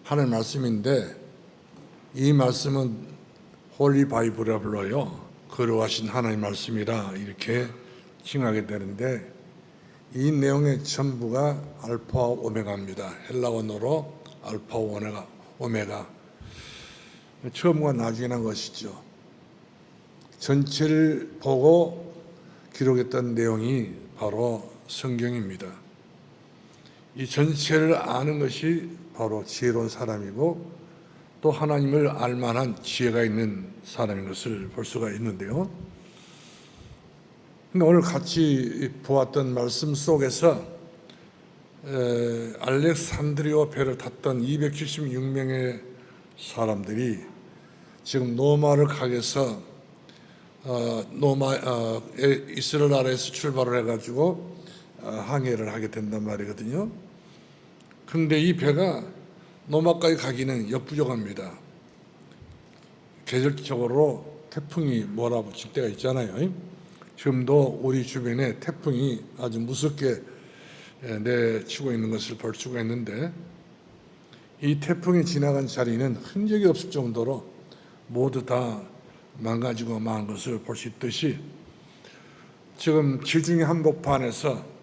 하는 말씀인데, 이 말씀은 홀리 바이블이라 불러요. 거룩하신 하나님 말씀이라 이렇게 칭하게 되는데, 이 내용의 전부가 알파와 오메가입니다. 헬라 원어로 알파와 오메가. 처음과 나중에 난 것이죠. 전체를 보고 기록했던 내용이 바로 성경입니다. 이 전체를 아는 것이 바로 지혜로운 사람이고, 또 하나님을 알만한 지혜가 있는 사람인 것을 볼 수가 있는데요. 근데 오늘 같이 보았던 말씀 속에서 알렉산드리아 배를 탔던 276명의 사람들이 지금 노마를 가게서 이스라엘 나라에서 출발을 해가지고 항해를 하게 된단 말이거든요. 그런데 이 배가 노마까지 가기는 역부족합니다. 계절적으로 태풍이 몰아붙일 때가 있잖아요. 지금도 우리 주변에 태풍이 아주 무섭게 내치고 있는 것을 볼 수가 있는데, 이 태풍이 지나간 자리는 흔적이 없을 정도로 모두 다 망가지고 망한 것을 볼 수 있듯이, 지금 지중해 한복판에서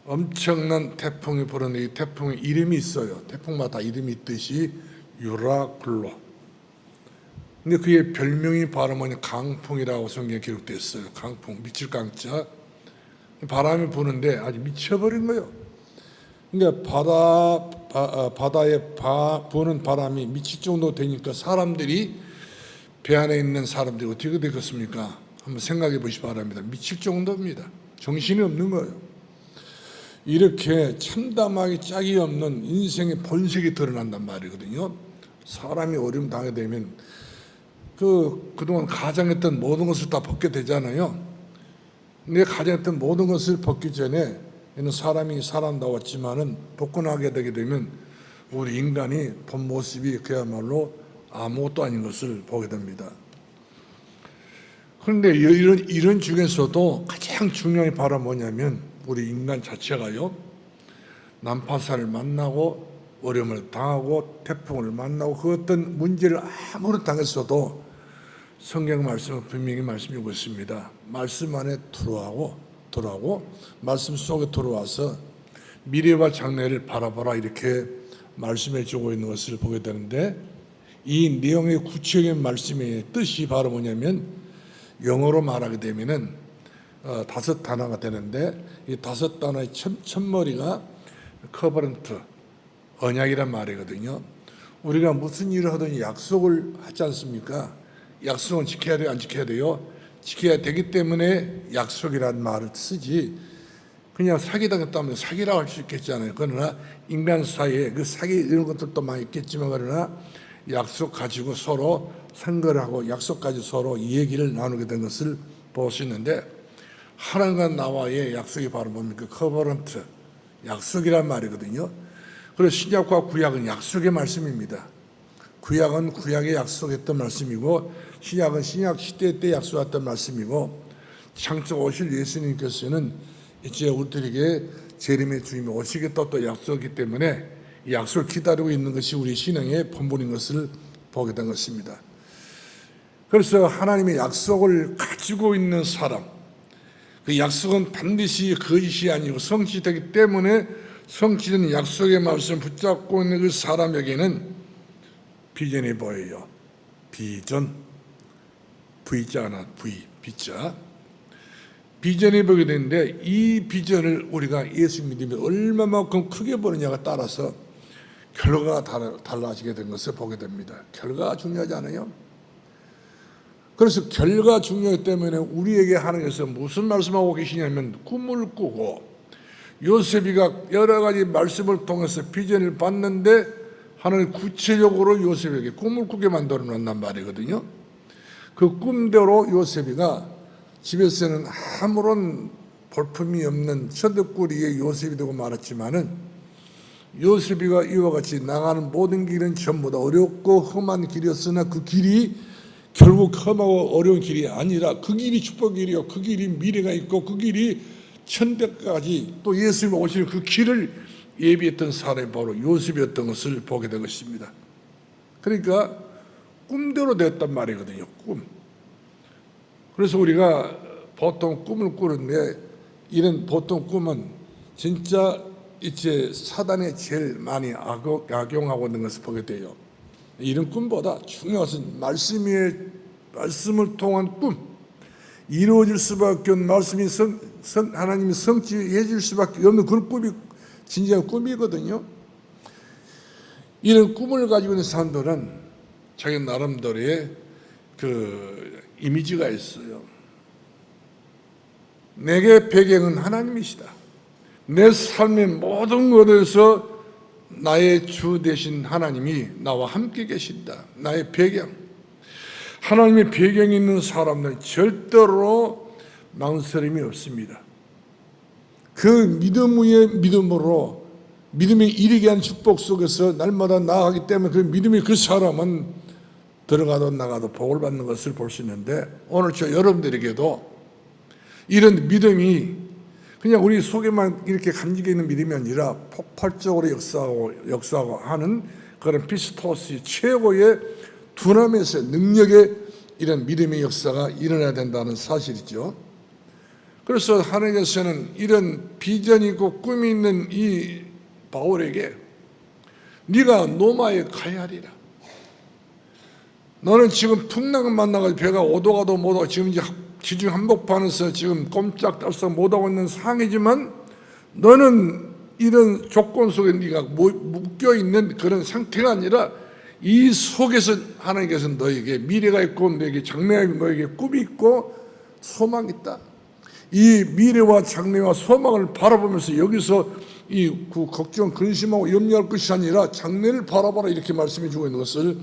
엄청난 태풍이 불었는데, 이 태풍의 이름이 있어요. 태풍마다 이름이 있듯이 유라굴로. 근데 그의 별명이 바로 뭐냐, 강풍이라고 성경에 기록되어 있어요. 강풍, 미칠 강자. 바람이 부는데 아주 미쳐버린 거예요. 그러니까 바다에 부는 바람이 미칠 정도 되니까 사람들이, 배 안에 있는 사람들이 어떻게 되겠습니까? 한번 생각해 보시기 바랍니다. 미칠 정도입니다. 정신이 없는 거예요. 이렇게 참담하게 짝이 없는 인생의 본색이 드러난단 말이거든요. 사람이 어려움 당하게 되면 그동안 가장했던 모든 것을 다 벗게 되잖아요. 근데 가장했던 모든 것을 벗기 전에 사람이 살아나왔지만은 복근하게 되게 되면 우리 인간이 본 모습이 그야말로 아무것도 아닌 것을 보게 됩니다. 그런데 이런 중에서도 가장 중요한 게 바로 뭐냐면, 우리 인간 자체가요, 난파선을 만나고 어려움을 당하고 태풍을 만나고 그 어떤 문제를 아무리 당했어도 성경 말씀은 분명히 말씀해주고 있습니다. 말씀 안에 들어가고 말씀 속에 들어와서 미래와 장래를 바라보라, 이렇게 말씀해주고 있는 것을 보게 되는데, 이 내용의 구체적인 말씀의 뜻이 바로 뭐냐면, 영어로 말하게 되면은 5단어가 되는데, 이 5단어의 첫머리가 커버넌트, 언약이란 말이거든요. 우리가 무슨 일을 하든 약속을 하지 않습니까? 약속은 지켜야 돼요, 안 지켜야 돼요? 지켜야 되기 때문에 약속이라는 말을 쓰지, 그냥 사기당했다면 사기라고 할 수 있겠잖아요. 그러나 인간 사이에 그 사기 이런 것들도 많이 있겠지만, 그러나 약속 가지고 서로 상거를 하고 약속 가지고 서로 이 얘기를 나누게 된 것을 볼 수 있는데, 하나님과 나와의 약속이 바로 뭡니까? 커버넌트, 약속이란 말이거든요. 그래서 신약과 구약은 약속의 말씀입니다. 구약은 구약에 약속했던 말씀이고, 신약은 신약 시대 때 약속했던 말씀이고, 창세 오실 예수님께서는 이제 우리들에게 재림의 주님이 오시겠다 또 약속이기 때문에 이 약속을 기다리고 있는 것이 우리 신앙의 본분인 것을 보게 된 것입니다. 그래서 하나님의 약속을 가지고 있는 사람, 그 약속은 반드시 거짓이 아니고 성취되기 때문에, 성취된 약속의 말씀을 붙잡고 있는 그 사람에게는 비전이 보여요. 비전, V자가 나 V자. 비전이 보게 되는데, 이 비전을 우리가 예수 믿으면 얼마만큼 크게 보느냐가 따라서 결과가 달라지게 된 것을 보게 됩니다. 결과가 중요하지 않아요? 그래서 결과가 중요하기 때문에 우리에게 하나님께서 무슨 말씀하고 계시냐면, 꿈을 꾸고, 요셉이가 여러 가지 말씀을 통해서 비전을 봤는데 하나님 구체적으로 요셉에게 꿈을 꾸게 만들어 놓는단 말이거든요. 그 꿈대로 요셉이가 집에서는 아무런 볼품이 없는 처덕구리의 요셉이 되고 말았지만은, 요셉이가 이와 같이 나가는 모든 길은 전부 다 어렵고 험한 길이었으나 그 길이 결국 험하고 어려운 길이 아니라 그 길이 축복의 길이요, 그 길이 미래가 있고 그 길이 천대까지 또 예수님 오실 그 길을 예비했던 사람이 바로 요셉이었던 것을 보게 된 것입니다. 그러니까 꿈대로 됐단 말이거든요. 꿈. 그래서 우리가 보통 꿈을 꾸는데 이런 보통 꿈은 진짜 이제 사단이 제일 많이 악용하고 있는 것을 보게 돼요. 이런 꿈보다 중요한 것은 말씀을 통한 꿈, 이루어질 수밖에 없는 말씀이 하나님이 성취해 줄 수밖에 없는 그런 꿈이 진정한 꿈이거든요. 이런 꿈을 가지고 있는 사람들은 자기 나름대로의 그 이미지가 있어요. 내게 배경은 하나님이시다. 내 삶의 모든 것에서 나의 주 되신 하나님이 나와 함께 계신다. 나의 배경. 하나님의 배경이 있는 사람들은 절대로 망설임이 없습니다. 그 믿음 위에 믿음으로 믿음에 이르게 한 축복 속에서 날마다 나아가기 때문에 그 믿음이 그 사람은 들어가도 나가도 복을 받는 것을 볼 수 있는데, 오늘 저 여러분들에게도 이런 믿음이 그냥 우리 속에만 이렇게 간직해 있는 믿음이 아니라 폭발적으로 역사하고 하는 그런 피스토스의 최고의 두나미스의 능력의 이런 믿음의 역사가 일어나야 된다는 사실이죠. 그래서 하나님께서는 이런 비전이 있고 꿈이 있는 이 바울에게 네가 로마에 가야 하리라. 너는 지금 풍랑을 만나가지고 배가 오도 가도 못하고 지금 이제 지중 한복판에서 지금 꼼짝달싹 못하고 있는 상황이지만 너는 이런 조건 속에 네가 묶여있는 그런 상태가 아니라 이 속에서 하나님께서 너에게 미래가 있고 너에게 장래가 있고 너에게 꿈이 있고 소망이 있다. 이 미래와 장래와 소망을 바라보면서 여기서 이 걱정, 근심하고 염려할 것이 아니라 장래를 바라봐라 이렇게 말씀해 주고 있는 것을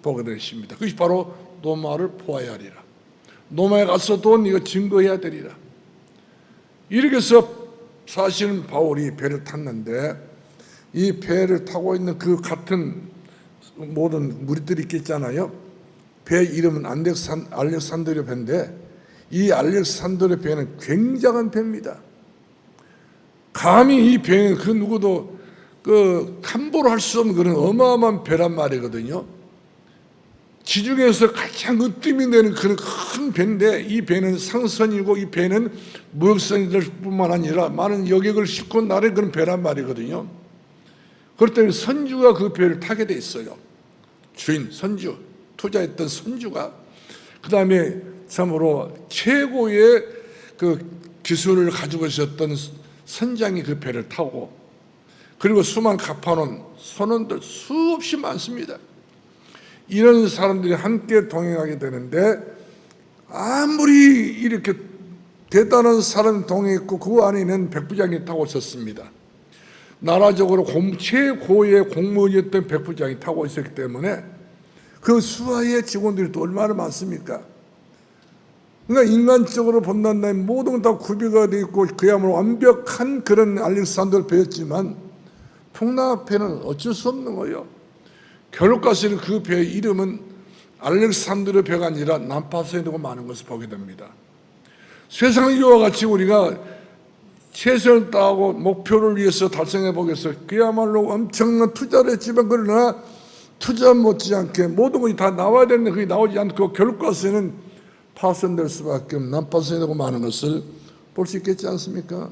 보게 되십니다. 그것이 바로 노마를 보아야 하리라. 노마에 가서도 네가 증거해야 되리라. 이렇게 해서 사실은 바울이 배를 탔는데 이 배를 타고 있는 그 같은 모든 무리들이 있겠잖아요. 배 이름은 알렉산드리아 배인데 이 알렉산드리아 배는 굉장한 배입니다. 감히 이 배는 그 누구도 함부로 할 수 없는 그런 어마어마한 배란 말이거든요. 지중해에서 가장 으뜸이 되는 그런 큰 배인데 이 배는 상선이고 이 배는 무역선이 될 뿐만 아니라 많은 여객을 싣고 나를 그런 배란 말이거든요. 그렇기 때문에 선주가 그 배를 타게 돼 있어요. 주인, 선주, 투자했던 선주가. 그 다음에 참으로 최고의 그 기술을 가지고 있었던 선장이 그 배를 타고, 그리고 수만 갚아놓은 선원들 수없이 많습니다. 이런 사람들이 함께 동행하게 되는데 아무리 이렇게 대단한 사람 동행했고 그 안에는 백부장이 타고 있었습니다. 나라적으로 최고의 공무원이었던 백부장이 타고 있었기 때문에 그 수하의 직원들이 또 얼마나 많습니까? 그러니까 인간적으로 본다면 모든 다 구비가 되어 있고 그야말로 완벽한 그런 알렉산드로 배였지만 풍랑 앞에는 어쩔 수 없는 거예요. 결국 가서는 그 배의 이름은 알렉산드르 배가 아니라 난파선이 되고 많은 것을 보게 됩니다. 세상 이와 같이 우리가 최선을 다하고 목표를 위해서 달성해 보겠어 그야말로 엄청난 투자를 했지만 그러나 투자 못지않게 모든 것이 다 나와야 되는데 그게 나오지 않고 결국 가서는 파손될 수밖에 없는 난파선이 되고 많은 것을 볼 수 있겠지 않습니까?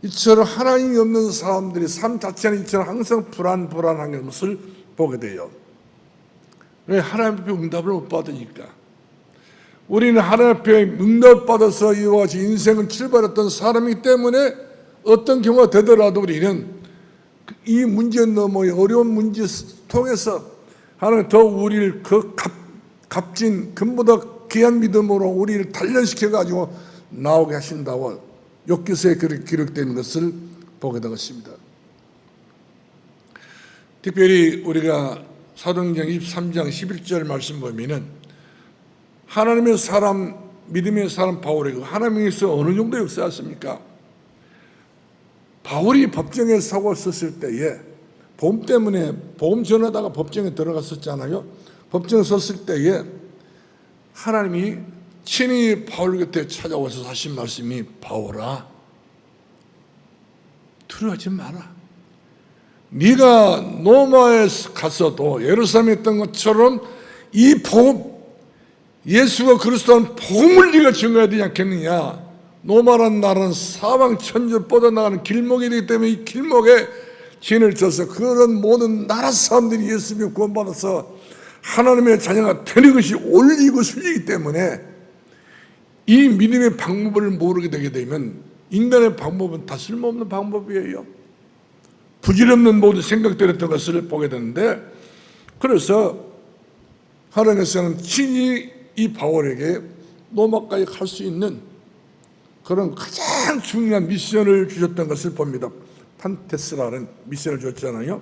이처럼 하나님이 없는 사람들이 삶 자체는 이처럼 항상 불안한 것을 보게 돼요. 왜? 하나님 앞에 응답을 못 받으니까. 우리는 하나님 앞에 응답을 받아서 이와 같이 인생을 출발했던 사람이기 때문에 어떤 경우가 되더라도 우리는 이 문제 너머의 어려운 문제 통해서 하나님 더 우리를 그 값진 금보다 귀한 믿음으로 우리를 단련시켜가지고 나오게 하신다고 욥기서에 그렇게 기록되는 것을 보게 되었습니다. 특별히 우리가 사도행전 23장 11절 말씀 보면은 하나님의 사람, 믿음의 사람 바울이 하나님께서 어느 정도 역사했습니까? 바울이 법정에 서고 섰을 때에 보험 때문에 보험 전하다가 법정에 들어갔었잖아요. 법정에 섰을 때에 하나님이 친히 바울 곁에 찾아와서 하신 말씀이 바울아 두려워하지 마라. 네가 로마에 갔어도 예루살렘에 있던 것처럼 이 복음, 예수가 그리스도는 복음을 네가 증거해야 되지 않겠느냐. 로마란 나라는 사방 천지로 뻗어나가는 길목이 되기 때문에 이 길목에 진을 쳐서 그런 모든 나라 사람들이 예수 믿고 구원받아서 하나님의 자녀가 되는 것이 올리고 순리이기 때문에 이 믿음의 방법을 모르게 되게 되면 인간의 방법은 다 쓸모없는 방법이에요. 부질없는 모든 생각들었던 것을 보게 되는데, 그래서 하나님께서는 친히 이 바울에게 로마까지 갈 수 있는 그런 가장 중요한 미션을 주셨던 것을 봅니다. 판테스라는 미션을 줬잖아요.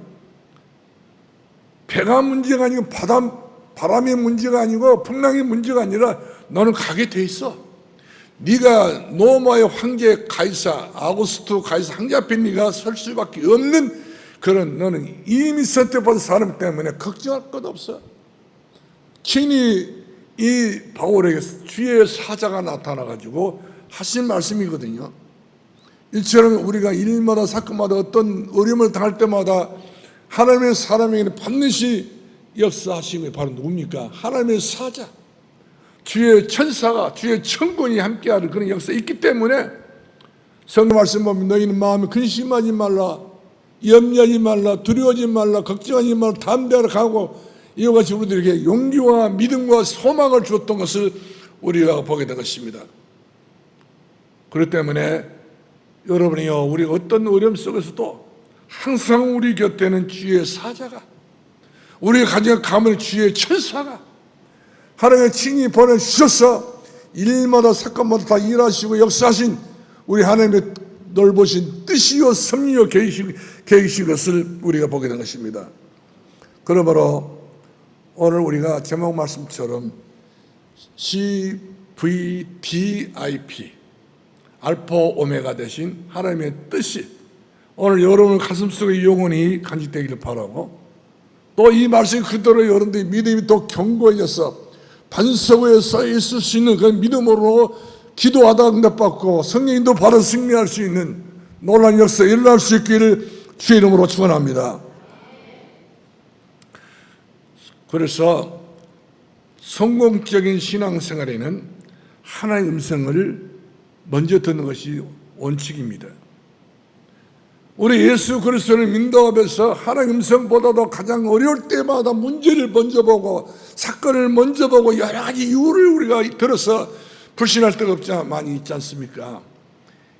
배가 문제가 아니고 바람의 문제가 아니고 풍랑의 문제가 아니라 너는 가게 돼 있어. 네가 로마의 황제 가이사, 아우구스투 가이사 황제 앞에 네가 설 수밖에 없는 그런, 너는 이미 선택받은 사람 때문에 걱정할 것 없어. 친히 이 바울에게 주의 사자가 나타나가지고 하신 말씀이거든요. 이처럼 우리가 일마다 사건마다 어떤 어려움을 당할 때마다 하나님의 사람에게는 반드시 역사하시는 게 바로 누굽니까? 하나님의 사자, 주의 천사가, 주의 천군이 함께하는 그런 역사가 있기 때문에 성경 말씀 보면 너희는 마음에 근심하지 말라, 염려하지 말라, 두려워하지 말라, 걱정하지 말라, 담대하라 가고, 이와 같이 우리들에게 용기와 믿음과 소망을 주었던 것을 우리가 보게 된 것입니다. 그렇기 때문에 여러분이요, 우리가 어떤 어려움 속에서도 항상 우리 곁에는 주의 사자가, 우리가 가진 가문의 주의 천사가 하나님의 친히 보내주셔서 일마다 사건마다 다 일하시고 역사하신 우리 하나님의 넓으신 뜻이요 섭리요 계획이신 것을 우리가 보게 된 것입니다. 그러므로 오늘 우리가 제목 말씀처럼 CVDIP, 알파 오메가 되신 하나님의 뜻이 오늘 여러분 가슴속에 영원히 간직되기를 바라고, 또 이 말씀이 그대로 여러분들의 믿음이 더 견고해져서 반석 위에 서 있을 수 있는 그 믿음으로 기도하다 응답받고 성령님도 바로 승리할 수 있는 놀라운 역사에 일어날 수 있기를 주의 이름으로 축원합니다. 그래서 성공적인 신앙생활에는 하나님의 음성을 먼저 듣는 것이 원칙입니다. 우리 예수 그리스도를 믿는다고 해서 하나님의 음성보다도 가장 어려울 때마다 문제를 먼저 보고 사건을 먼저 보고 여러 가지 이유를 우리가 들어서 불신할 때가 많이 있지 않습니까?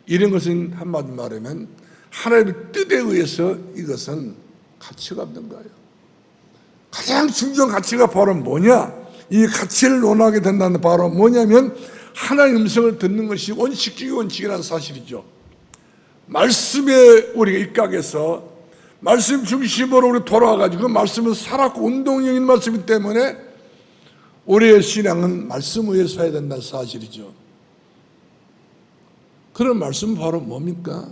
이런 것은 한마디 말하면 하나님의 뜻에 의해서 이것은 가치가 없는 거예요. 가장 중요한 가치가 바로 뭐냐? 이 가치를 논하게 된다는 바로 뭐냐면 하나님의 음성을 듣는 것이 원칙적인 원칙이라는 사실이죠. 말씀에 우리가 입각해서 말씀 중심으로 우리 돌아와가지고 말씀은 살았고 운동형인 말씀이기 때문에 우리의 신앙은 말씀 위에 서야 된다는 사실이죠. 그런 말씀은 바로 뭡니까?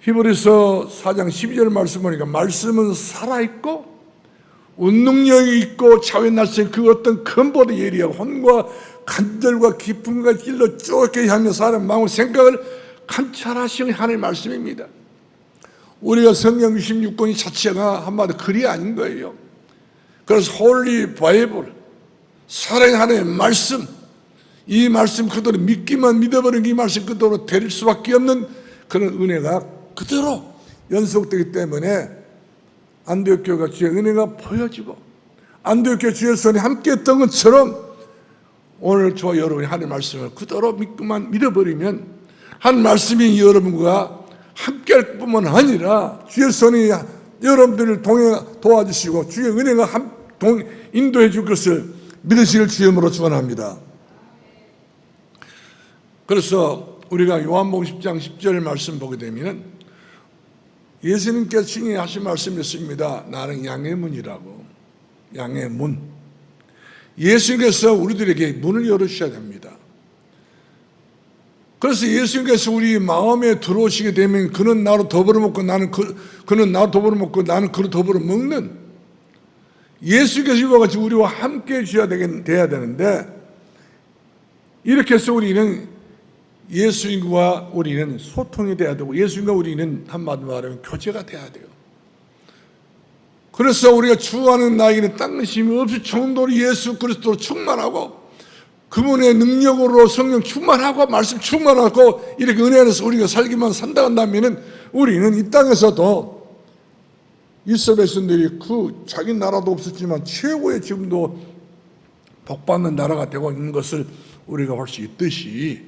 히브리서 4장 12절 말씀 보니까 말씀은 살아있고 운능력이 있고 자외 날쌘 그 어떤 근본의 예리하고 혼과 간절과 깊음과 찔러 쫓게 하며 사람 마음의 생각을 관찰하시는 하나님의 말씀입니다. 우리가 성경 66권이 자체가 한마디 글이 아닌 거예요. 그래서 홀리 바이블, 살아있는 하나님의 말씀, 이 말씀 그대로 믿기만 믿어버리는 이 말씀 그대로 데릴 수밖에 없는 그런 은혜가 그대로 연속되기 때문에 안디옥 교회가 주의 은혜가 보여지고 안디옥 교회 주의 손이 함께했던 것처럼 오늘 저와 여러분이 하나님의 말씀을 그대로 믿고만 믿어버리면 한 말씀이 여러분과 함께할 뿐만 아니라 주의 손이 여러분들을 도와주시고 주의 은혜가 인도해 줄 것을 믿으시길 주님으로 축원합니다. 그래서 우리가 요한복음 10장 10절 말씀 보게 되면 예수님께서 친히 하신 말씀이 있습니다. 나는 양의 문이라고. 양의 문. 예수님께서 우리들에게 문을 열어주셔야 됩니다. 그래서 예수님께서 우리 마음에 들어오시게 되면 그는 나로 더불어 먹고 그는 나로 더불어 먹고 나는 그로 더불어 먹는 예수께서 이와 같이 우리와 함께 해주셔야 돼야 되는데 이렇게 해서 우리는 예수님과 우리는 소통이 돼야 되고 예수님과 우리는 한마디로 말하면 교제가 돼야 돼요. 그래서 우리가 주하는 나에게는 딴심이 없이 정도로 예수 그리스도로 충만하고 그분의 능력으로 성령 충만하고 말씀 충만하고 이렇게 은혜 안에서 우리가 살기만 산다 한다면 우리는 이 땅에서도 이스라엘 백성들이 그 자기 나라도 없었지만 최고의 지금도 복받는 나라가 되고 있는 것을 우리가 볼 수 있듯이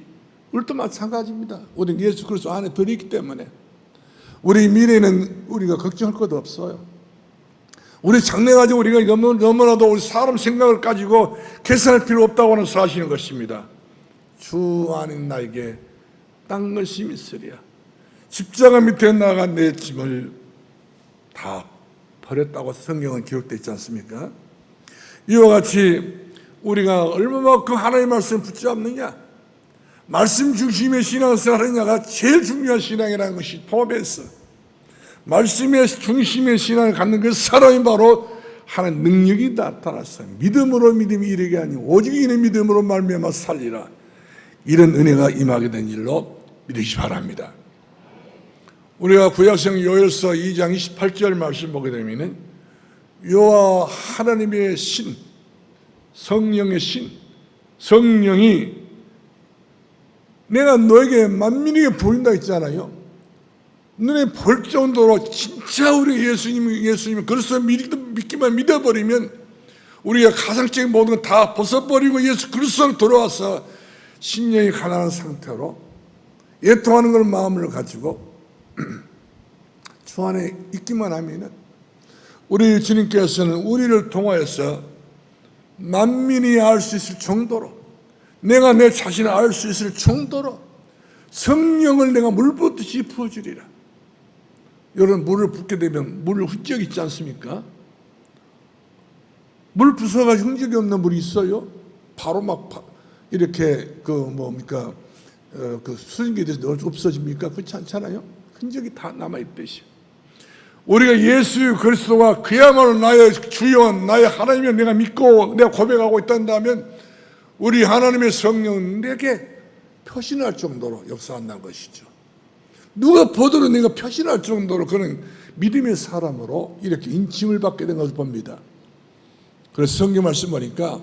우리도 마찬가지입니다. 우리는 예수 그리스도 안에 들어있기 때문에 우리 미래는 우리가 걱정할 것도 없어요. 우리 장래 가지고 우리가 너무나도 우리 사람 생각을 가지고 계산할 필요 없다고 하는 사실인 것입니다. 주 안에 나에게 딴 것이 있으랴. 십자가 밑에 나간 내 짐을 다 버렸다고 성경은 기록되어 있지 않습니까? 이와 같이 우리가 얼마만큼 하나님의 말씀을 붙잡느냐, 말씀 중심의 신앙생활 하느냐가 제일 중요한 신앙이라는 것이 포함해서 말씀의 중심의 신앙을 갖는 그 사람이 바로 하나님 능력이 나타났어요. 믿음으로 믿음이 이르게 아니 오직 이는 믿음으로 말미암아 살리라. 이런 은혜가 임하게 된 일로 믿으시기 바랍니다. 우리가 구약성 요엘서 2장 28절 말씀 보게 되면 여호와 하나님의 신, 성령의 신, 성령이 내가 너에게 만민에게 보인다 했잖아요. 눈에 볼 정도로 진짜 우리 예수님 그리스도 믿기만 믿어버리면 우리가 가상적인 모든 걸 다 벗어버리고 예수 그리스도로 돌아와서 심령이 가난한 상태로 애통하는 걸 마음을 가지고 주 안에 있기만 하면은 우리 주님께서는 우리를 통하여서 만민이 알 수 있을 정도로 내가 내 자신을 알 수 있을 정도로 성령을 내가 물 붓듯이 부어주리라. 여러분 물을 붓게 되면 물 흔적이 있지 않습니까? 물 부숴가지고 흔적이 없는 물이 있어요? 바로 막 이렇게 그 수증기에 대해서 없어집니까? 그렇지 않잖아요? 흔적이 다 남아있듯이 우리가 예수 그리스도가 그야말로 나의 주여 나의 하나님을 내가 믿고 내가 고백하고 있다면 우리 하나님의 성령은 내게 표신할 정도로 역사한다는 것이죠. 누가 보더라도 내가 표신할 정도로 그는 믿음의 사람으로 이렇게 인침을 받게 된 것을 봅니다. 그래서 성경 말씀 보니까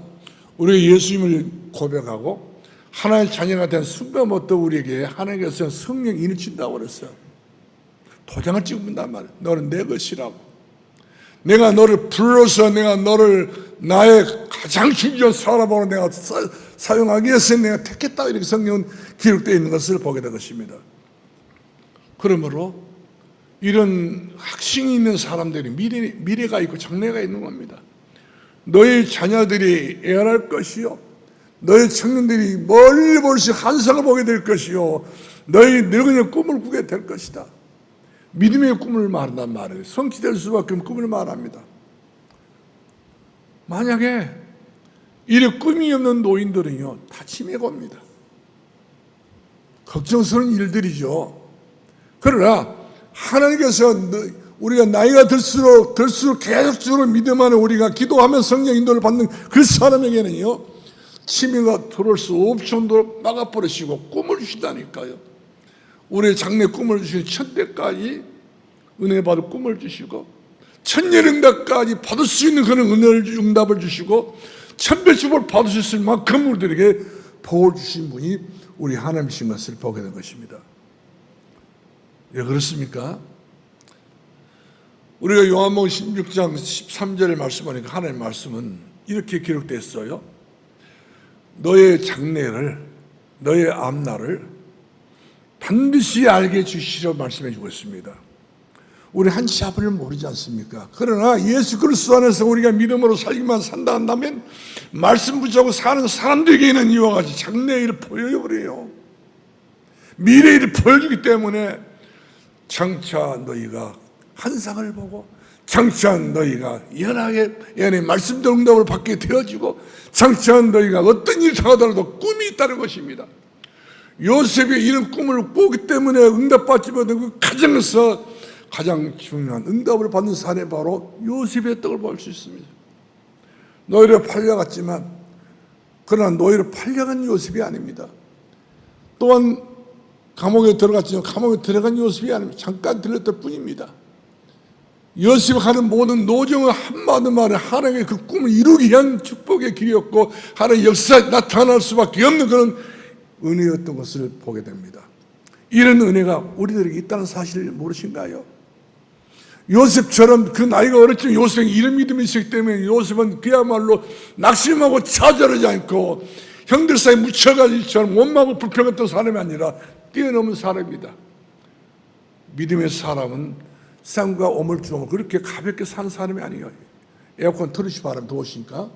우리가 예수님을 고백하고 하나님의 자녀가 된 순간부터 우리에게 하나님께서 성령 인을 친다고 그랬어요. 도장을 찍는단 말이에요. 너는 내 것이라고. 내가 너를 불러서 내가 너를 나의 가장 중요한 사람으로 내가 사용하기 위해서 내가 택했다. 이렇게 성경은 기록되어 있는 것을 보게 된 것입니다. 그러므로 이런 확신이 있는 사람들이 미래가 있고 장래가 있는 겁니다. 너희 자녀들이 애원할 것이요, 너희 청년들이 멀리 볼수 환상을 보게 될 것이요, 너희 늙은이의 꿈을 꾸게 될 것이다. 믿음의 꿈을 말한단 말이에요. 성취될 수밖에 없는 꿈을 말합니다. 만약에 이래 꿈이 없는 노인들은요 다 치매가 옵니다. 걱정스러운 일들이죠. 그러나 하나님께서 우리가 나이가 들수록 계속적으로 믿음 안에 우리가 기도하며 성령 인도를 받는 그 사람에게는요 치매가 들어올 수 없을 정도로 막아버리시고 꿈을 주시다니까요. 우리의 장래 꿈을 주시고 천대까지 은혜 받을 꿈을 주시고 천년응답까지 받을 수 있는 그런 응답을 주시고 천배축을 받을 수 있을 만큼 우리들에게 복을 주신 분이 우리 하나님이신 것을 보게 된 것입니다. 왜 그렇습니까? 우리가 요한복음 16장 13절을 말씀하니까 하나님의 말씀은 이렇게 기록됐어요. 너의 장래를 너의 앞날을 반드시 알게 주시려 말씀해 주고 있습니다. 우리 한 치 앞을 모르지 않습니까? 그러나 예수 그리스도 안에서 우리가 믿음으로 살기만 산다 한다면 말씀 붙잡고 사는 사람들에게는 이와 같이 장래의 일을 보여버려요. 미래의 일을 보여주기 때문에 장차 너희가 환상을 보고 장차 너희가 연하게 말씀대로 응답을 받게 되어지고 장차 너희가 어떤 일을 당하더라도 꿈이 있다는 것입니다. 요셉이 이런 꿈을 꾸기 때문에 응답받지 못한 그 가장 중요한 응답을 받는 사례 바로 요셉의 떡을 볼 수 있습니다. 노예로 팔려갔지만 그러나 노예로 팔려간 요셉이 아닙니다. 또한 감옥에 들어갔지만 감옥에 들어간 요셉이 아니면 잠깐 들렸을 뿐입니다. 요셉이 하는 모든 노정은 한마디 말에 하나님의 그 꿈을 이루기 위한 축복의 길이었고 하나님의 역사에 나타날 수밖에 없는 그런 은혜였던 것을 보게 됩니다. 이런 은혜가 우리들에게 있다는 사실을 모르신가요? 요셉처럼 그 나이가 어렸지만 요셉에게 이런 믿음이 있었기 때문에 요셉은 그야말로 낙심하고 좌절하지 않고 형들 사이에 묻혀가지처럼 원망하고 불평했던 사람이 아니라 뛰어넘은 사람입니다. 믿음의 사람은 쌍과 오물주물 그렇게 가볍게 사는 사람이 아니에요. 에어컨 틀으시 바람 더우시니까.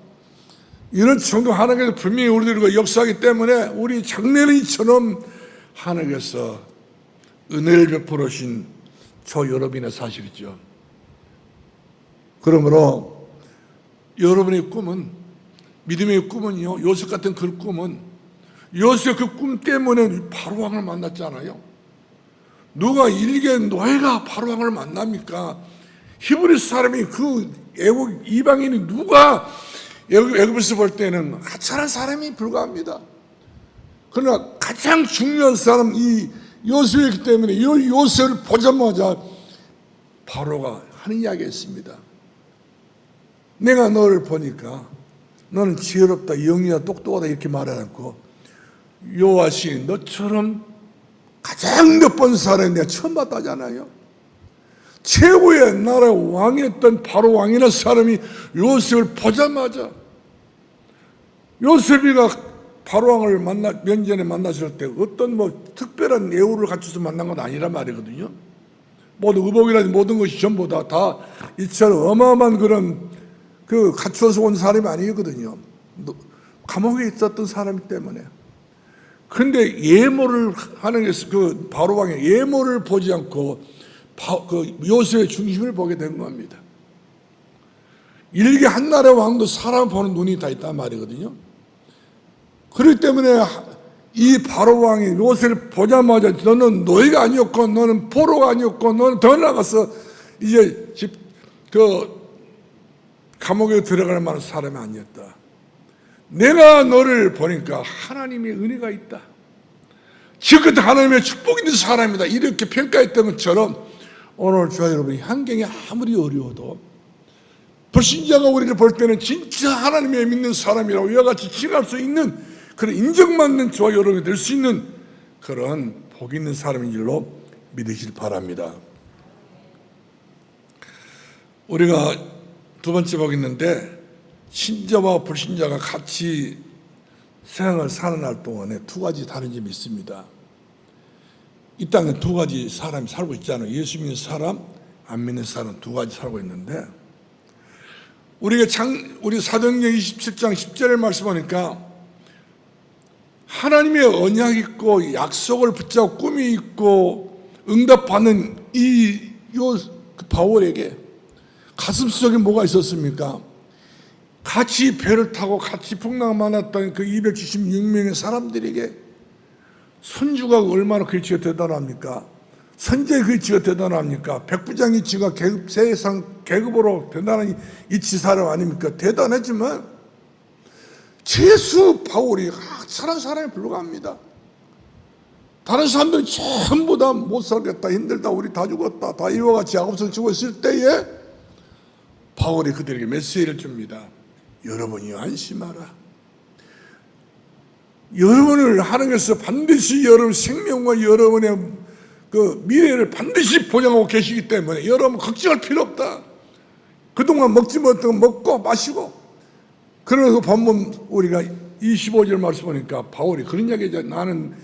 이런 정도 하나님께서 분명히 우리들과 역사하기 때문에 우리 장래인처럼 하나님께서 은혜를 베풀어 주신 저 여러분의 사실이죠. 그러므로 여러분의 꿈은, 믿음의 꿈은요, 요셉 같은 그 꿈은 요셉 그 꿈 때문에 바로왕을 만났잖아요. 누가 일개 노예가 바로왕을 만납니까? 히브리 사람이 그 애국 이방인이 누가 애굽에서 볼 때는 하찮은 사람이 불과합니다. 그러나 가장 중요한 사람 이 요셉이기 때문에 이 요셉을 보자마자 바로가 하는 이야기가 있습니다. 내가 너를 보니까 너는 지혜롭다, 영리하다, 똑똑하다 이렇게 말하지 않고 여호와시 너처럼 가장 몇 번 사람이 내가 처음 봤다잖아요. 최고의 나라의 왕이었던 바로 왕이라는 사람이 요셉을 보자마자 요셉이가 바로 왕을 면전에 만났을 때 어떤 특별한 예우를 갖춰서 만난 건 아니란 말이거든요. 모든 의복이라든지 모든 것이 전부 다 이처럼 어마어마한 그런 그 갖춰서 온 사람이 아니거든요. 감옥에 있었던 사람이기 때문에. 그런데 예모를 하는 게 그 바로 왕의 예모를 보지 않고 그 요셉의 중심을 보게 된 겁니다. 일개 한 나라의 왕도 사람 보는 눈이 다 있단 말이거든요. 그렇기 때문에 이 바로 왕이 요셉을 보자마자 너는 노예가 아니었고 너는 포로가 아니었고 너는 더 나가서 이제 감옥에 들어갈 만한 사람이 아니었다. 내가 너를 보니까 하나님의 은혜가 있다. 지금부터 하나님의 축복이 있는 사람이다. 이렇게 평가했던 것처럼 오늘 저와 여러분이 환경이 아무리 어려워도 불신자가 우리를 볼 때는 진짜 하나님의 믿는 사람이라고 이와 같이 칭할 수 있는 그런 인정받는 저와 여러분이 될 수 있는 그런 복 있는 사람인 줄로 믿으시길 바랍니다. 우리가 두 번째 복 있는데 신자와 불신자가 같이 세상을 사는 날 동안에 두 가지 다른 점이 있습니다. 이 땅에 두 가지 사람이 살고 있잖아요. 예수 믿는 사람, 안 믿는 사람 두 가지 살고 있는데 우리 사도행전 27장 10절을 말씀하니까 하나님의 언약 있고 약속을 붙잡고 꿈이 있고 응답받는 바울에게 가슴속에 뭐가 있었습니까? 같이 배를 타고 같이 풍랑 많았던 그 276명의 사람들에게 선주가 얼마나 그 위치가 대단합니까? 선제의 그 위치가 대단합니까? 백부장 위치가 세상 계급으로 대단한 위치 사람 아닙니까? 대단하지만 죄수 바울이 하찮은 사람에 불과합니다. 다른 사람들은 전부 다 못 살겠다, 힘들다, 우리 다 죽었다, 다 이와 같이 야곱선 죽어 있을 때에 바울이 그들에게 메시지를 줍니다. 여러분이 안심하라. 여러분을 하나님께서 반드시 여러분 생명과 여러분의 그 미래를 반드시 보장하고 계시기 때문에 여러분 걱정할 필요 없다. 그동안 먹지 못했던 거 먹고 마시고. 그러면서 본문 우리가 25절 말씀 보니까 바울이 그런 이야기죠. 나는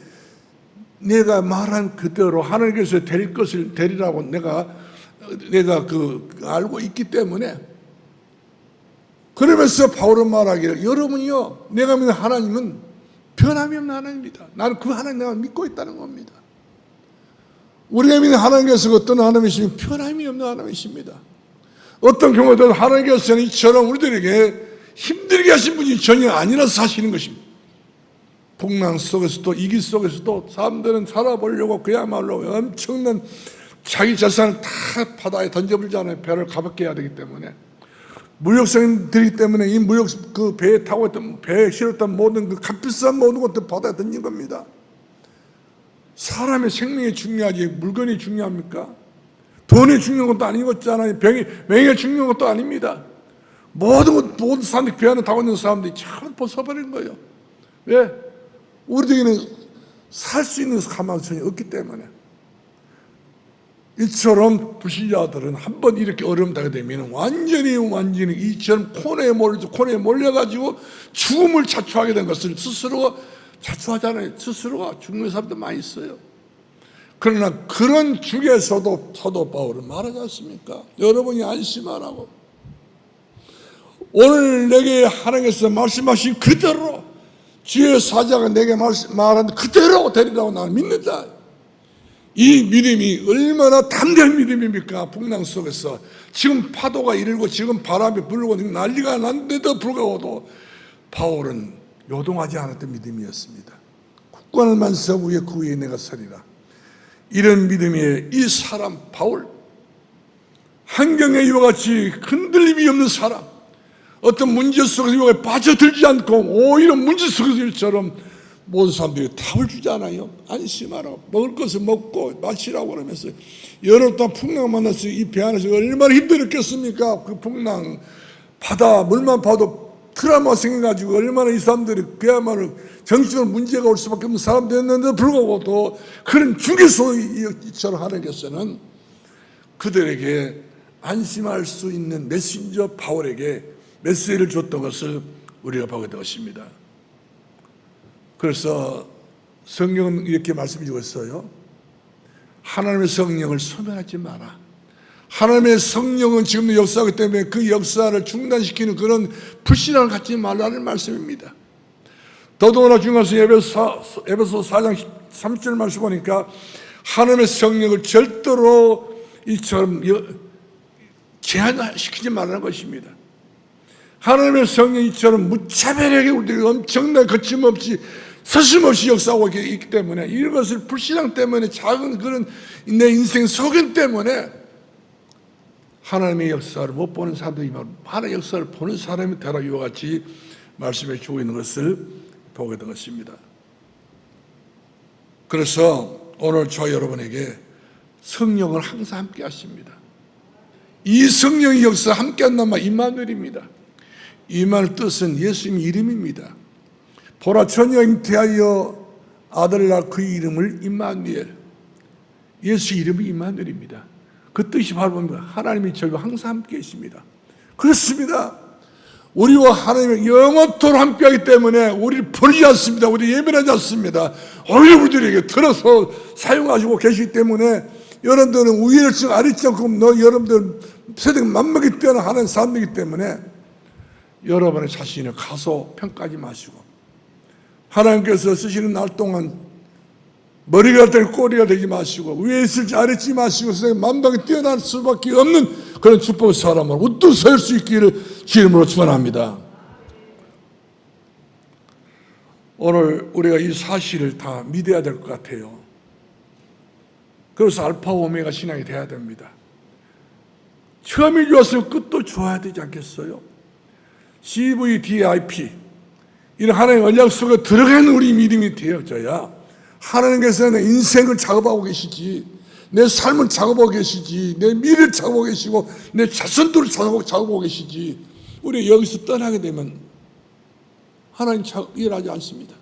내가 말한 그대로 하나님께서 될 것을 되리라고 내가 알고 있기 때문에 그러면서 바울은 말하기를 여러분이요 내가 믿는 하나님은 변함이 없는 하나님입니다. 나는 그 하나님 내가 믿고 있다는 겁니다. 우리가 믿는 하나님께서 어떤 하나님이시면 변함이 없는 하나님이십니다. 어떤 경우에도 하나님께서는 이처럼 우리들에게 힘들게 하신 분이 전혀 아니라서 사시는 것입니다. 풍랑 속에서도 위기 속에서도 사람들은 살아보려고 그야말로 엄청난 자기 재산을 다 바다에 던져버리잖아요. 배를 가볍게 해야 되기 때문에. 무역선들이기 때문에 이 무역 그 배에 타고 있던 배에 실었던 모든 그 값비싼 모든 것들 바다에 던진 겁니다. 사람의 생명이 중요하지 물건이 중요합니까? 돈이 중요한 것도 아니었잖아요. 명예가 중요한 것도 아닙니다. 모든 사람들이 배안을 타고 있는 사람들이 참 벗어버린 거예요. 왜? 우리에게는 살 수 있는 가망성이 없기 때문에. 이처럼 불신자들은 한번 이렇게 어려움 당하게 되면 완전히 이처럼 코너에 몰려가지고 죽음을 자초하게 된 것을 스스로가 자초하잖아요. 스스로가 죽는 사람도 많이 있어요. 그러나 그런 중에서도 사도 바울은 말하지 않습니까? 여러분이 안심하라고. 오늘 내게 하나님께서 말씀하신 그대로 주의 사자가 내게 말한 그대로 되리라고 나는 믿는다. 이 믿음이 얼마나 담대한 믿음입니까? 풍랑 속에서 지금 파도가 일고 지금 바람이 불고 난리가 났는데도 불구하고도 바울은 요동하지 않았던 믿음이었습니다. 국관을만 서부에 그 위에 내가 서리라. 이런 믿음의 이 사람 바울, 환경에 이와 같이 흔들림이 없는 사람, 어떤 문제 속에서 이와 빠져들지 않고 오히려 문제 속에서처럼 모든 사람들이 답을 주잖아요. 안심하라고. 먹을 것을 먹고 마시라고 그러면서 여러 동안 풍랑 만나서 이 배 안에서 얼마나 힘들었겠습니까? 그 풍랑 바다 물만 봐도 트라우마 생겨가지고 얼마나 이 사람들이 그야말로 정신적으로 문제가 올 수밖에 없는 사람들이었는데도 불구하고도 그런 중에서 이처럼 하나님께서는 그들에게 안심할 수 있는 메신저 바울에게 메시지를 줬던 것을 우리가 보게 되었습니다. 그래서 성경은 이렇게 말씀해 주고 있어요. 하나님의 성령을 소멸하지 마라. 하나님의 성령은 지금도 역사하기 때문에 그 역사를 중단시키는 그런 불신앙을 갖지 말라는 말씀입니다. 더더구나 중요한 에베소 4장 3절 말씀 보니까 하나님의 성령을 절대로 이처럼 제한시키지 말라는 것입니다. 하나님의 성령이 이처럼 무차별하게 우리들이 엄청나게 거침없이 서슴없이 역사하고 있기 때문에 이것을 불신앙 때문에 작은 그런 내 인생 소견 때문에 하나님의 역사를 못 보는 사람들이 하나님의 역사를 보는 사람이 되라 이와 같이 말씀해 주고 있는 것을 보게 된 것입니다. 그래서 오늘 저 여러분에게 성령을 항상 함께 하십니다. 이 성령의 역사 함께 한다는 말 임마누엘입니다. 임마누엘 뜻은 예수님 이름입니다. 보라 처녀 잉태하여 아들을 낳아 그 이름을 임마누엘. 예수 이름이 임마누엘입니다. 그 뜻이 바로 뭡니까? 하나님이 저희와 항상 함께 계십니다. 그렇습니다. 우리와 하나님이 영원토록 함께하기 때문에 우리를 버리지 않습니다. 우리 예배하지 않습니다. 오히려 우리들에게 들어서 사용하시고 계시기 때문에 여러분들은 우위를 아래지 않고 여러분들은 세상 만막이 뛰어난 하나님 사람이기 때문에 여러분의 자신을 가소 평가하지 마시고 하나님께서 쓰시는 날 동안 머리가 되고 꼬리가 되지 마시고 위에 있을지 아래 있지 마시고 세상에 만방에 뛰어날 수밖에 없는 그런 축복의 사람을 우뚝 설 수 있기를 주님으로 축원합니다. 오늘 우리가 이 사실을 다 믿어야 될 것 같아요. 그래서 알파 오메가 신앙이 돼야 됩니다. 처음이 좋았으면 끝도 좋아야 되지 않겠어요? CVDIP 이런 하나님의 언약 속에 들어가는 우리 믿음이 되어져야 하나님께서 내 인생을 작업하고 계시지 내 삶을 작업하고 계시지 내 미래를 작업하고 계시고 내 자손들을 작업하고 계시지 우리 여기서 떠나게 되면 하나님 일하지 않습니다.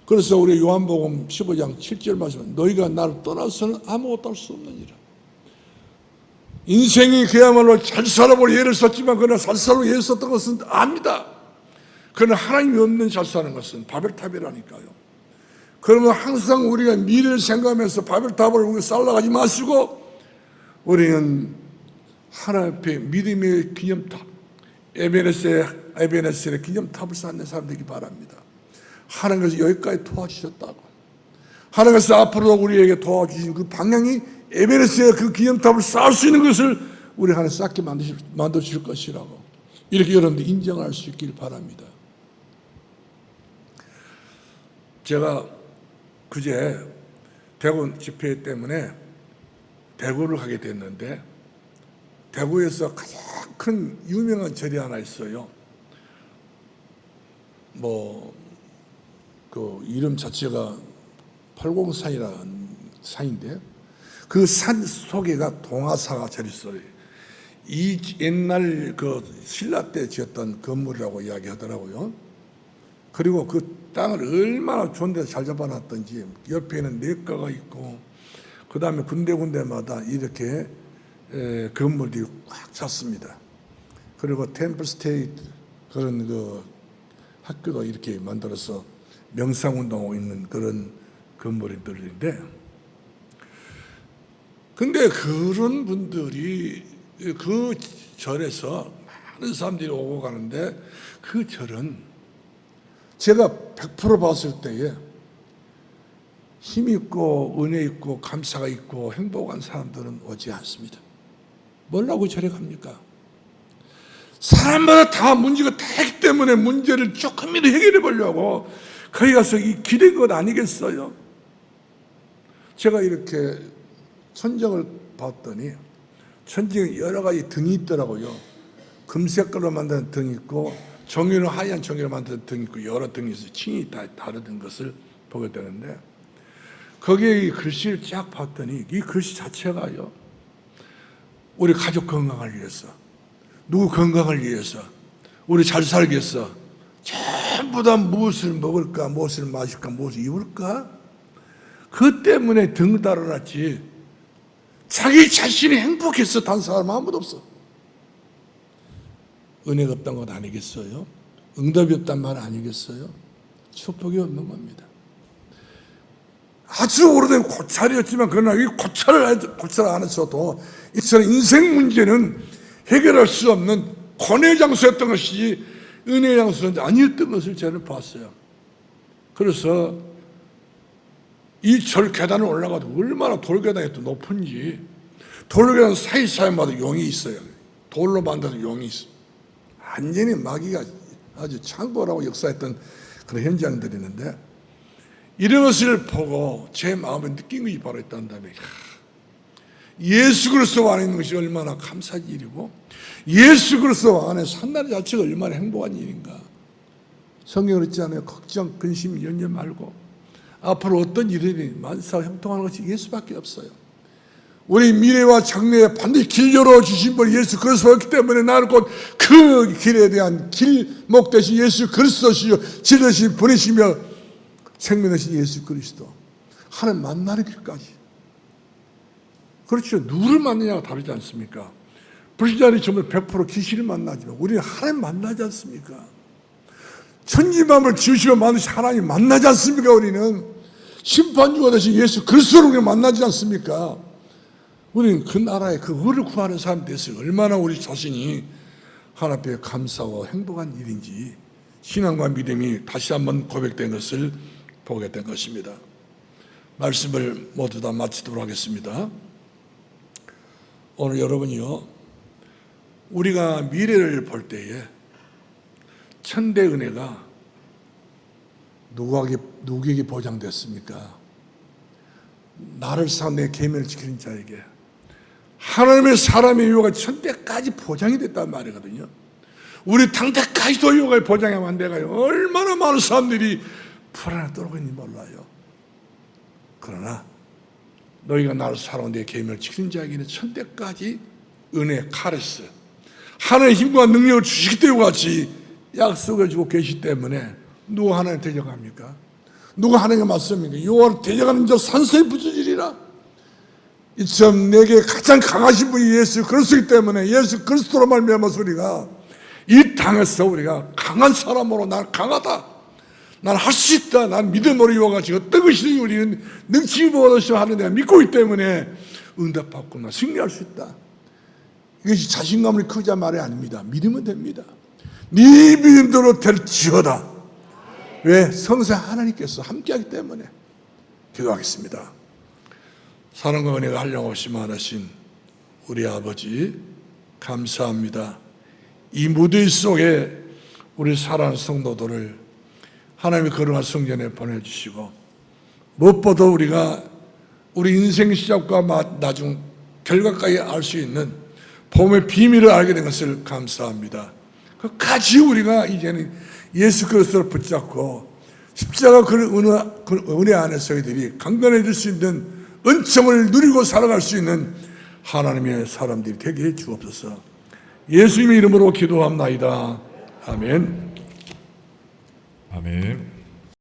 그래서 우리 요한복음 15장 7절 말씀 너희가 나를 떠나서는 아무것도 할 수 없느니라. 인생이 그야말로 잘 살아볼 예를 썼지만 그러나 잘 살아볼 예를 썼던 것은 압니다. 그러나 하나님이 없는 잘 사는 것은 바벨탑이라니까요. 그러면 항상 우리가 미래를 생각하면서 바벨탑을 우리가 쌓아가지 마시고 우리는 하나님 앞에 믿음의 기념탑 에베네셀의 기념탑을 쌓는 사람 되기 바랍니다. 하나님께서 여기까지 도와주셨다고 하나님께서 앞으로 우리에게 도와주신 그 방향이 에베레스의 그 기념탑을 쌓을 수 있는 것을 우리 하나님 쌓게 만드실 것이라고 이렇게 여러분들 인정할 수 있길 바랍니다. 제가 그제 대구 집회 때문에 대구를 가게 됐는데 대구에서 가장 큰 유명한 절이 하나 있어요. 그 이름 자체가 팔공산이라는 산인데 그 산 속에가 동화사가 절 있어요. 이 옛날 그 신라 때 지었던 건물이라고 이야기하더라고요. 그리고 그 땅을 얼마나 좋은 데서 잘 잡아놨던지 옆에는 내과가 있고 그 다음에 군데군데마다 이렇게 건물들이 꽉 찼습니다. 그리고 템플 스테이트 그런 그 학교도 이렇게 만들어서 명상운동하고 있는 그런 건물들인데, 근데 그런 분들이 그 절에서 많은 사람들이 오고 가는데 그 절은 제가 100% 봤을 때에 힘 있고 은혜 있고 감사가 있고 행복한 사람들은 오지 않습니다. 뭐라고 절에 갑니까? 사람마다 다 문제가 다 있기 때문에 문제를 조금이라도 해결해 보려고 거기 가서 이 기댄 것 아니겠어요? 제가 이렇게 천정을 봤더니 천정에 여러 가지 등이 있더라고요. 금색깔로 만든 등이 있고 종이로 하얀 종이로 만든 등이 있고 여러 등이 있어요. 층이 다 다른 것을 보게 되는데 거기에 이 글씨를 쫙 봤더니 이 글씨 자체가요, 우리 가족 건강을 위해서, 누구 건강을 위해서, 우리 잘 살기 위해서 전부 다 무엇을 먹을까, 무엇을 마실까, 무엇을 입을까, 그 때문에 등 달아놨지 자기 자신이 행복해서 단 사람 아무도 없어. 은혜가 없다는 것 아니겠어요? 응답이 없단 말 아니겠어요? 축복이 없는 겁니다. 아주 오래된 고찰이었지만 그러나 이 고찰 안에서도 이처럼 인생 문제는 해결할 수 없는 고뇌의 장소였던 것이 은혜의 장소는 아니었던 것을 저는 봤어요. 그래서 이 절 계단을 올라가도 얼마나 돌계단이 또 높은지, 돌계단 사이사이마다 용이 있어요. 돌로 만든 용이 있어요. 완전히 마귀가 아주 창궐하고 역사했던 그런 현장들이 있는데, 이런 것을 보고 제 마음에 느낀 것이 바로 있다는 다음에 예수 그리스도 안에 있는 것이 얼마나 감사한 일이고 예수 그리스도 안에 산다는 자체가 얼마나 행복한 일인가. 성경을 읽지 않아요? 걱정, 근심, 염려 말고 앞으로 어떤 일이 만사와 형통하는 것이 예수밖에 없어요. 우리 미래와 장래에 반드시 길 열어주신 분 예수 그리스도였기 때문에 나는 곧 그 길에 대한 길목 되신 예수 그리스도시요 질 되신 분이시며 생명 되신 예수 그리스도, 하나님 만나는 길까지. 그렇죠. 누구를 만나냐가 다르지 않습니까? 불신자들이 전부 100% 귀신을 만나지만 우리는 하나님 만나지 않습니까? 천지만물 지으시며 만드신 하나님 만나지 않습니까? 우리는 심판주가 되신 예수 그리스도를 우리가 만나지 않습니까? 우리는 그 나라의 그 의를 구하는 사람이 됐어요. 얼마나 우리 자신이 하나님 앞에 감사하고 행복한 일인지 신앙과 믿음이 다시 한번 고백된 것을 보게 된 것입니다. 말씀을 모두 다 마치도록 하겠습니다. 오늘 여러분이요, 우리가 미래를 볼 때에 천대 은혜가 누구에게 보장됐습니까? 나를 사고 내 계명을 지키는 자에게 하나님의 사람의 유혹가 천대까지 보장이 됐단 말이거든요. 우리 당대까지도 유혹을 보장하면 안 돼가요. 얼마나 많은 사람들이 불안에 떨고 있는지 몰라요. 그러나 너희가 나를 사랑하고 내 계명을 지키는 자에게는 천대까지 은혜, 카레스, 하나님의 힘과 능력을 주시기 때문에 같이 약속을 주고 계시기 때문에 누가 하나님 대적합니까? 누가 하나님과 맞습니까? 여호와를 대적하는 자 산소에 부서지리라. 이처럼 내게 가장 강하신 분이 예수 그리스도이기 때문에 예수 그리스도로 말미암아서 우리가 이 땅에서 우리가 강한 사람으로 난 강하다, 난 할 수 있다, 난 믿음으로 이어가지고 어떤 것이든 우리는 능치 못하시 하는 내가 믿고 있기 때문에 응답받고 나 승리할 수 있다. 이것이 자신감을 크자 말이 아닙니다. 믿으면 됩니다. 네 믿음대로 될지어다. 왜? 성생 하나님께서 함께하기 때문에. 기도하겠습니다. 사랑과 은혜가 한량없이 많으신 우리 아버지 감사합니다. 이 무대 속에 우리 사랑하는 성도들을 하나님의 거룩한 성전에 보내주시고 무엇보다 우리가 우리 인생 시작과 나중 결과까지 알 수 있는 복음의 비밀을 알게 된 것을 감사합니다. 끝까지 우리가 이제는 예수 그리스도를 붙잡고 십자가 그 은혜 안에서 저희들이 강건해질 수 있는 은총을 누리고 살아갈 수 있는 하나님의 사람들이 되게 해 주옵소서. 예수님의 이름으로 기도합나이다. 아멘. 아멘.